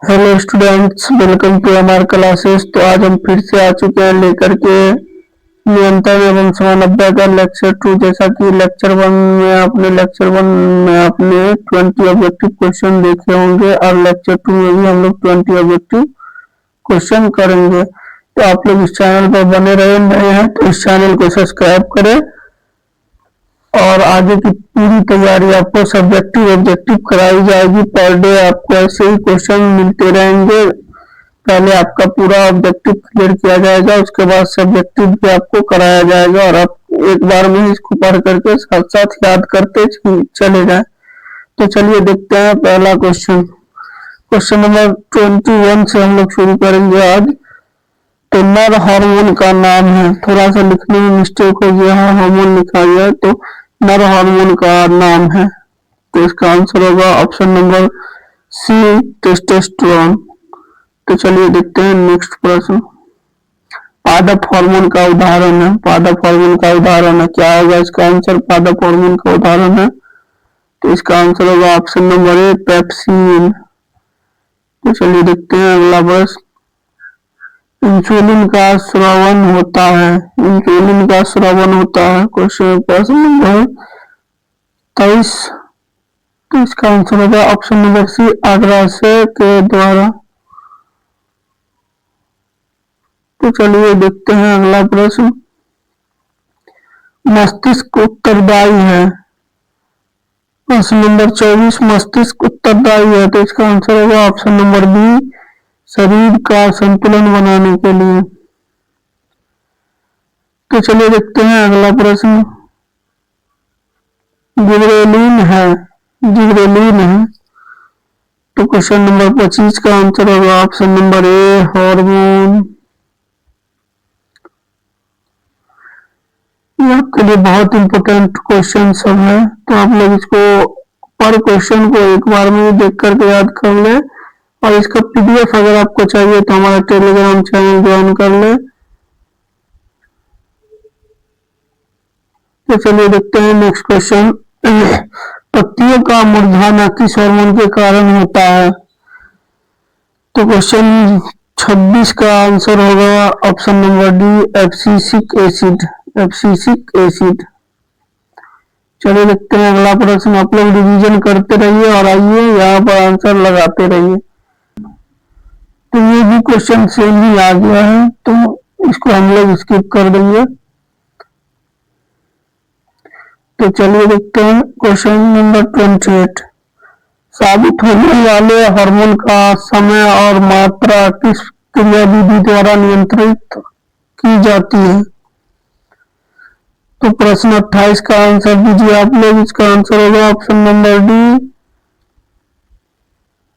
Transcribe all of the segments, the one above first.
Hello students, welcome to हमारे classes. तो आज हम फिर से आ चुके हैं लेकर के नियंत्रण एवं समानता का लेक्चर 2। जैसा कि लेक्चर वन में आपने 20 ऑब्जेक्टिव क्वेश्चन देखे होंगे और लेक्चर 2 में भी हम लोग 20 ऑब्जेक्टिव क्वेश्चन करेंगे। तो आप लोग इस चैनल पर बने रहे, नए हैं तो इस चैनल को सब्सक्राइब करें और आगे की पूरी तैयारी आपको सब्जेक्टिव ऑब्जेक्टिव कराई जाएगी। पर डे आपको ऐसे ही क्वेश्चन मिलते रहेंगे। पहले आपका पूरा ऑब्जेक्टिव क्लियर किया जाएगा, उसके बाद सब्जेक्टिव भी आपको कराया जाएगा और आप एक बार में इसको पढ़ करके साथ साथ याद करते चले जाएं। तो चलिए देखते हैं पहला क्वेश्चन। क्वेश्चन नंबर 21 से हम लोग शुरू करेंगे आज। तो नर हार्मोन का नाम है, थोड़ा सा लिखने में मिस्टेक हो गया है, हार्मोन लिखा गया है तो नर हार्मोन का नाम है। तो इसका आंसर होगा ऑप्शन नंबर सी, टेस्टोस्टेरोन। तो चलिए देखते हैं नेक्स्ट प्रश्न। पादप हार्मोन का उदाहरण है, पादप हार्मोन का उदाहरण है, क्या होगा इसका आंसर? पादप हार्मोन का उदाहरण है तो इसका आंसर होगा ऑप्शन नंबर ए, पेप्सिन। तो चलिए देखते हैं अगला प्रश्न। इंसुलिन का स्रावन होता है, इंसुलिन का स्रावन होता है। प्रश्न नंबर 23। तो इसका आंसर होगा ऑप्शन नंबर सी, आग्राशय के द्वारा। तो चलिए देखते हैं अगला प्रश्न। मस्तिष्क उत्तरदायी है, प्रश्न नंबर 24, मस्तिष्क उत्तरदायी है तो इसका आंसर होगा ऑप्शन नंबर बी, शरीर का संतुलन बनाने के लिए। तो चलिए देखते हैं अगला प्रश्न। जिबरेलिन है, जिबरेलिन है तो क्वेश्चन नंबर 25 का आंसर होगा ऑप्शन नंबर ए, हार्मोन। ये आपके लिए बहुत इंपॉर्टेंट क्वेश्चन सब है, तो आप लोग इसको पर क्वेश्चन को एक बार में देख करके याद कर ले और इसका पीडीएफ अगर आपको चाहिए तो हमारा टेलीग्राम चैनल ज्वाइन कर ले। तो चलिए देखते हैं नेक्स्ट क्वेश्चन। पत्तियों का मुरझाना किस हार्मोन के कारण होता है? तो क्वेश्चन 26 का आंसर होगा option number D, abscisic acid, abscisic acid. चलिए देखते हैं अगला प्रश्न। आप लोग रिवीजन करते रहिए और आइए यहाँ पर आंसर लगाते रहिए। तो ये भी क्वेश्चन सेम ही आ गया है तो इसको हम लोग स्किप कर देंगे। तो चलिए देखते हैं क्वेश्चन नंबर 28। साबित होने वाले हार्मोन का समय और मात्रा किस क्रियाविधि द्वारा नियंत्रित की जाती है? तो प्रश्न 28 का आंसर दीजिए आप लोग। इसका आंसर होगा ऑप्शन नंबर डी,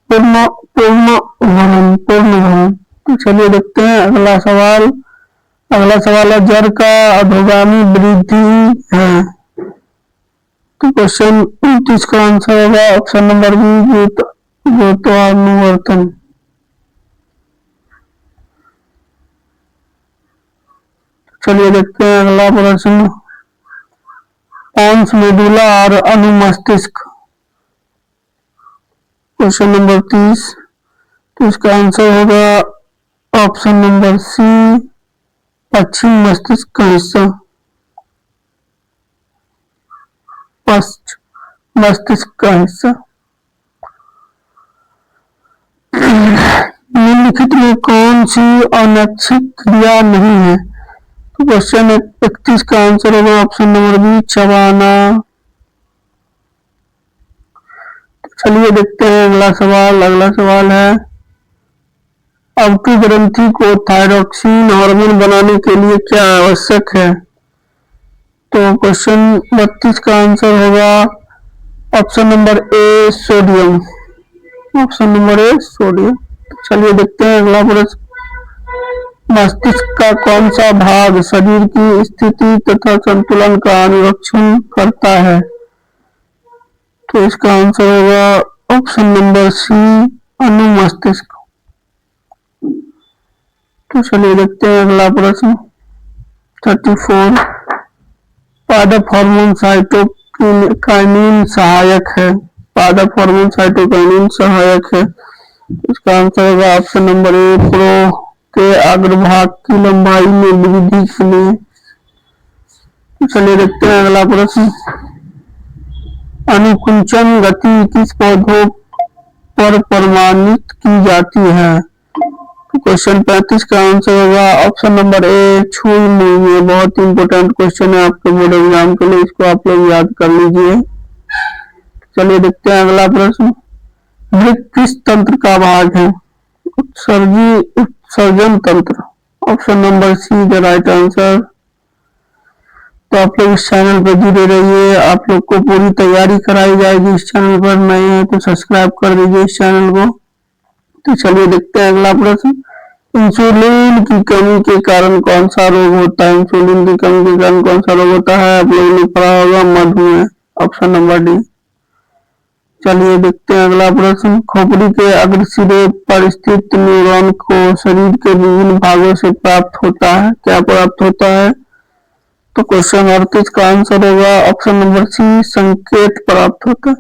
पूर्ण पूर्ण वहन, पूर्ण वहन। तो चलिए देखते हैं अगला सवाल। अगला सवाल है, जड़ का अधोगामी वृद्धि है। तो क्वेश्चन 29 का आंसर होगा ऑप्शन नंबर बी, गुरुत्वानुवर्तन। चलिए देखते हैं अगला प्रश्न। पोन्स मेडुला और अनुमस्तिष्क, क्वेश्चन नंबर 30। तो इसका आंसर होगा ऑप्शन नंबर सी, पश्चिम मस्तिष्क का हिस्सा, पश्चिम मस्तिष्क का हिस्सा। निम्नलिखित में कौन सी अनैच्छिक क्रिया नहीं है? तो क्वेश्चन 31 का आंसर होगा ऑप्शन नंबर बी, चबाना। तो चलिए देखते हैं अगला सवाल। अगला सवाल है, अवटु ग्रंथि को थायरॉक्सिन हार्मोन बनाने के लिए क्या आवश्यक है? तो क्वेश्चन 32 का आंसर होगा option number A, sodium, option number A, sodium. चलिए देखते हैं अगला प्रश्न। मस्तिष्क का कौन सा भाग शरीर की स्थिति तथा संतुलन का अनुरक्षण करता है? तो इसका आंसर होगा ऑप्शन नंबर सी, अनुमस्तिष्क। तो चलिए देखते हैं अगला प्रश्न 34। पादप हार्मोन साइटोकाइनिन सहायक है, पादप हार्मोन साइटोकाइनिन सहायक है इसका आंसर होगा ऑप्शन नंबर ए, प्रो के अग्रभाग की लंबाई में वृद्धि के लिए। तो चलिए देखते हैं अगला प्रश्न। अनुकुंचन गति किस पौधों पर प्रमाणित की जाती है? तो क्वेश्चन 35 का आंसर होगा ऑप्शन नंबर ए, छुई मुई। ये बहुत इंपॉर्टेंट क्वेश्चन है आपके बोर्ड एग्जाम के लिए, इसको आप लोग याद कर लीजिए। चलिए देखते हैं अगला प्रश्न। वृक्क किस तंत्र का भाग है? उत्सर्जन तंत्र। Option number see the right answer. तो आप लोग इस चैनल पर जुड़े रहिए, आप लोग को पूरी तैयारी कराई जाएगी। इस चैनल पर नए हैं तो सब्सक्राइब कर दीजिए इस चैनल को। तो चलिए देखते हैं अगला प्रश्न। इंसुलिन की कमी के कारण कौन सा रोग होता है? इंसुलिन की कमी के कारण कौन सा रोग होता है? आप लोगों ने पढ़ा होगा, मधुमेह। Option number D. चलिए देखते हैं अगला प्रश्न। खोपड़ी के अग्रसिरे पर स्थित न्यूरॉन को शरीर के विभिन्न भागों से प्राप्त होता है, क्या प्राप्त होता है? तो क्वेश्चन 38 का आंसर होगा ऑप्शन नंबर सी, संकेत प्राप्त होता है।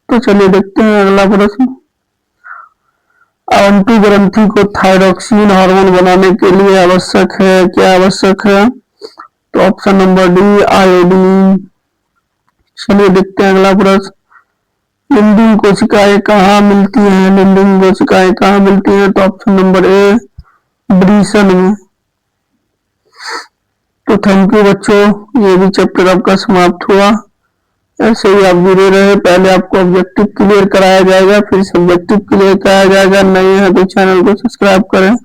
तो चलिए देखते हैं अगला प्रश्न। अंटू ग्रंथि को थायरॉक्सिन हार्मोन बनाने के लिए आवश्यक है, क्या आवश्यक है? तो ऑप्शन नंबर डी, आयोडीन। चलिए देखते हैं अगला प्रश्न। लिंबिंग कोशिकाएं कहाँ मिलती हैं? लिंबिंग कोशिकाएं कहाँ मिलती हैं? तो ऑप्शन नंबर ए, ब्रीसन में। तो थैंक यू बच्चों, ये भी चैप्टर आपका समाप्त हुआ। ऐसे ही आप जुड़े रहे, पहले आपको ऑब्जेक्टिव क्लियर कराया जाएगा, फिर सब्जेक्टिव क्लियर कराया जाएगा। नए हैं तो चैनल को सब्सक्राइब करें।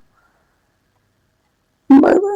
Bye bye.